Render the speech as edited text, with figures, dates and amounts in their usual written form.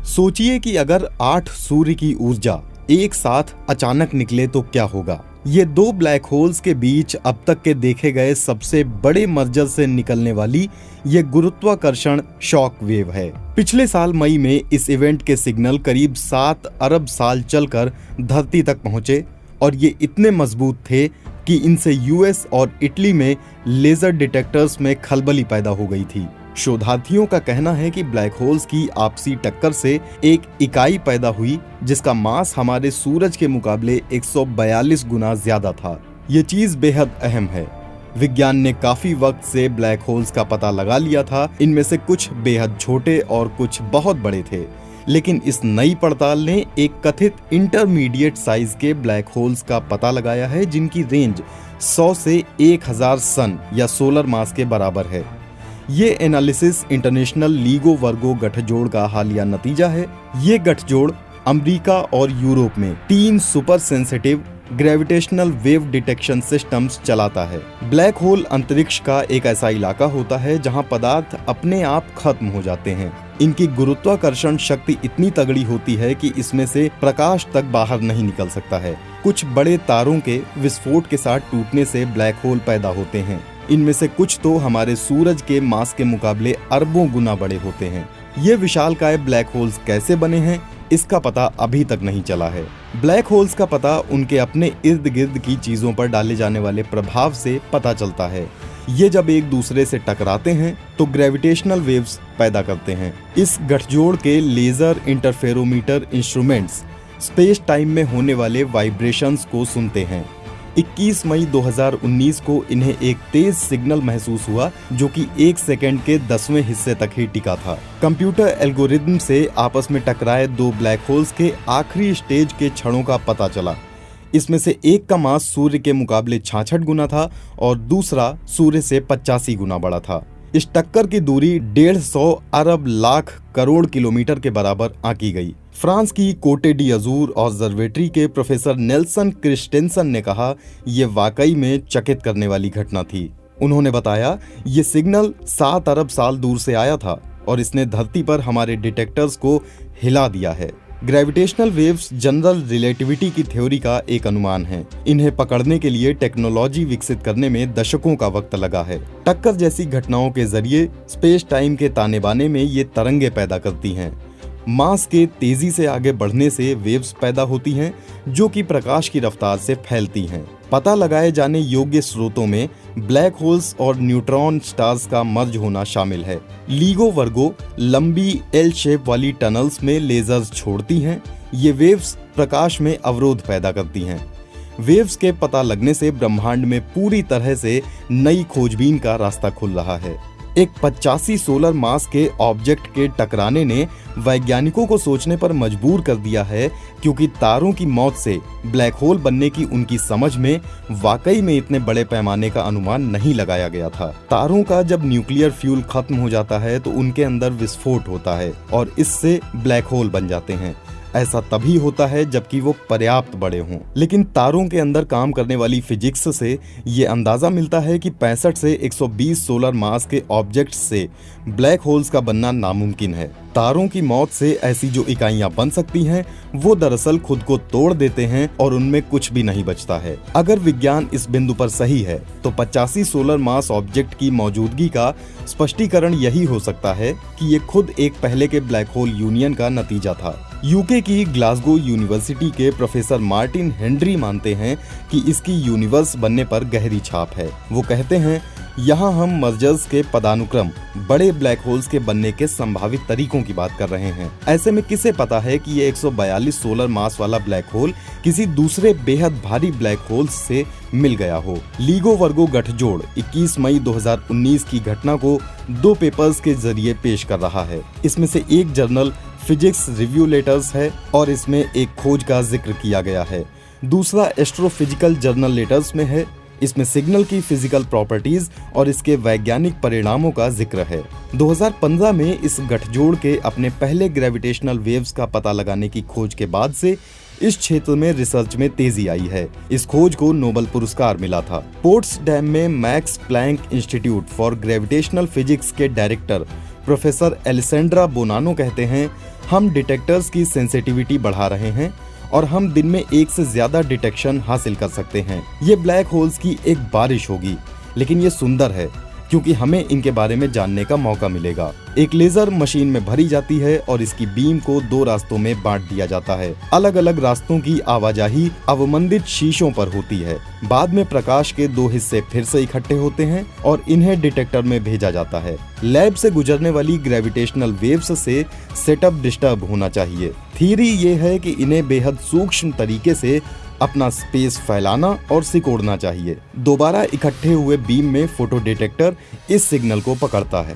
सोचिए कि अगर 8 सूर्य की ऊर्जा एक साथ अचानक निकले तो क्या होगा। ये 2 ब्लैक होल्स के बीच अब तक के देखे गए सबसे बड़े मर्जर से निकलने वाली ये गुरुत्वाकर्षण शॉक वेव है। पिछले साल मई में इस इवेंट के सिग्नल करीब 7 अरब साल चलकर धरती तक पहुंचे और ये इतने मजबूत थे कि इनसे यूएस और इटली में लेजर डिटेक्टर्स में खलबली पैदा हो गई थी। शोधार्थियों का कहना है कि ब्लैक होल्स की आपसी टक्कर से एक इकाई पैदा हुई जिसका मास हमारे सूरज के मुकाबले 142 गुना ज्यादा था। ये चीज बेहद अहम है। विज्ञान ने काफी वक्त से ब्लैक होल्स का पता लगा लिया था। इनमें से कुछ बेहद छोटे और कुछ बहुत बड़े थे, लेकिन इस नई पड़ताल ने एक कथित इंटरमीडिएट साइज के ब्लैक होल्स का पता लगाया है जिनकी रेंज 100 से 1000 सन या सोलर मास के बराबर है। ये एनालिसिस इंटरनेशनल लीगो वर्गो गठजोड़ का हालिया नतीजा है। ये गठजोड़ अमेरिका और यूरोप में 3 super sensitive gravitational wave detection systems चलाता है। ब्लैक होल अंतरिक्ष का एक ऐसा इलाका होता है जहां पदार्थ अपने आप खत्म हो जाते हैं। इनकी गुरुत्वाकर्षण शक्ति इतनी तगड़ी होती है कि इसमें से प्रकाश तक बाहर नहीं निकल सकता है। कुछ बड़े तारों के विस्फोट के साथ टूटने से ब्लैक होल पैदा होते हैं। इनमें से कुछ तो हमारे सूरज के मास के मुकाबले अरबों गुना बड़े होते हैं। ये विशालकाय ब्लैक होल्स कैसे बने हैं, इसका पता अभी तक नहीं चला है। ब्लैक होल्स का पता उनके अपने इर्द गिर्द की चीजों पर डाले जाने वाले प्रभाव से पता चलता है। ये जब एक दूसरे से टकराते हैं तो ग्रेविटेशनल वेव्स पैदा करते हैं। इस गठजोड़ के laser interferometer instruments space time में होने वाले वाइब्रेशंस को सुनते हैं। 21 मई 2019 को इन्हें एक तेज सिग्नल महसूस हुआ जो कि 1 सेकंड के 10वें हिस्से तक ही टिका था। कंप्यूटर एल्गोरिदम से आपस में टकराए 2 ब्लैक होल्स के आखिरी स्टेज के क्षणों का पता चला। इसमें से एक का मास सूर्य के मुकाबले 66 गुना था और दूसरा सूर्य से 85 गुना बड़ा था। इस टक्कर की दूरी 150 अरब लाख करोड़ किलोमीटर के बराबर आंकी गई। फ्रांस की कोटे डी अजूर ऑब्जर्वेटरी के प्रोफेसर नेल्सन क्रिस्टेंसन ने कहा, ये वाकई में चकित करने वाली घटना थी। उन्होंने बताया, ये सिग्नल 7 अरब साल दूर से आया था और इसने धरती पर हमारे डिटेक्टर्स को हिला दिया है। ग्रेविटेशनल वेव्स जनरल रिलेटिविटी की थ्योरी का एक अनुमान है। इन्हें पकड़ने के लिए टेक्नोलॉजी विकसित करने में दशकों का वक्त लगा है। टक्कर जैसी घटनाओं के जरिए स्पेस टाइम के ताने बाने में ये तरंगे पैदा करती हैं। मास के तेजी से आगे बढ़ने से वेव्स पैदा होती हैं जो कि प्रकाश की रफ्तार से फैलती हैं। पता लगाए जाने योग्य स्रोतों में ब्लैक होल्स और न्यूट्रॉन स्टार्स का मर्ज होना शामिल है। लीगो वर्गो लंबी एल शेप वाली टनल्स में लेजर्स छोड़ती हैं। ये वेव्स प्रकाश में अवरोध पैदा करती हैं। वेव्स के पता लगने से ब्रह्मांड में पूरी तरह से नई खोजबीन का रास्ता खुल रहा है। एक 85 सोलर मास के ऑब्जेक्ट के टकराने ने वैज्ञानिकों को सोचने पर मजबूर कर दिया है, क्योंकि तारों की मौत से ब्लैक होल बनने की उनकी समझ में वाकई में इतने बड़े पैमाने का अनुमान नहीं लगाया गया था। तारों का जब न्यूक्लियर फ्यूल खत्म हो जाता है तो उनके अंदर विस्फोट होता है और इससे ब्लैक होल बन जाते हैं। ऐसा तभी होता है जबकि वो पर्याप्त बड़े हों। लेकिन तारों के अंदर काम करने वाली फिजिक्स से ये अंदाजा मिलता है कि 65 से 120 सोलर मास के ऑब्जेक्ट्स से ब्लैक होल्स का बनना नामुमकिन है। तारों की मौत से ऐसी जो इकाइयां बन सकती हैं वो दरअसल खुद को तोड़ देते हैं और उनमें कुछ भी नहीं बचता है। अगर विज्ञान इस बिंदु पर सही है तो 85 सोलर मास ऑब्जेक्ट की मौजूदगी का स्पष्टीकरण यही हो सकता है कि ये खुद एक पहले के ब्लैक होल यूनियन का नतीजा था। यूके की ग्लासगो यूनिवर्सिटी के प्रोफेसर मार्टिन हेनरी मानते हैं कि इसकी यूनिवर्स बनने पर गहरी छाप है। वो कहते हैं, यहाँ हम मर्जर्स के पदानुक्रम बड़े ब्लैक होल्स के बनने के संभावित तरीकों की बात कर रहे हैं। ऐसे में किसे पता है कि ये 142 सोलर मास वाला ब्लैक होल किसी दूसरे बेहद भारी ब्लैक होल्स से मिल गया हो। लीगो वर्गो गठजोड़ 21 मई 2019 की घटना को 2 पेपर्स के जरिए पेश कर रहा है। इसमें से एक जर्नल फिजिक्स रिव्यू लेटर्स है और इसमें एक खोज का जिक्र किया गया है। दूसरा एस्ट्रोफिजिकल जर्नल लेटर्स में है। इसमें सिग्नल की फिजिकल प्रॉपर्टीज और इसके वैज्ञानिक परिणामों का जिक्र है। 2015 में इस गठजोड़ के अपने पहले ग्रेविटेशनल वेव्स का पता लगाने की खोज के बाद से इस क्षेत्र में रिसर्च में तेजी आई है। इस खोज को नोबेल पुरस्कार मिला था। पोट्सडैम में Max Planck Institute for gravitational physics के डायरेक्टर प्रोफेसर एलिसेंड्रा बोनानो कहते हैं, हम डिटेक्टर्स की सेंसिटिविटी बढ़ा रहे हैं और हम दिन में एक से ज्यादा डिटेक्शन हासिल कर सकते हैं। ये ब्लैक होल्स की एक बारिश होगी, लेकिन ये सुंदर है क्योंकि हमें इनके बारे में जानने का मौका मिलेगा। एक लेजर मशीन में भरी जाती है और इसकी बीम को 2 रास्तों में बांट दिया जाता है। अलग अलग रास्तों की आवाजाही अवमंदित शीशों पर होती है। बाद में प्रकाश के 2 हिस्से फिर से इकट्ठे होते हैं और इन्हें डिटेक्टर में भेजा जाता है। लैब से गुजरने वाली ग्रेविटेशनल वेव्स से सेटअप डिस्टर्ब होना चाहिए। थ्योरी ये है कि इन्हें बेहद सूक्ष्म तरीके से अपना स्पेस फैलाना और सिकोड़ना चाहिए। दोबारा इकट्ठे हुए बीम में फोटो डिटेक्टर इस सिग्नल को पकड़ता है।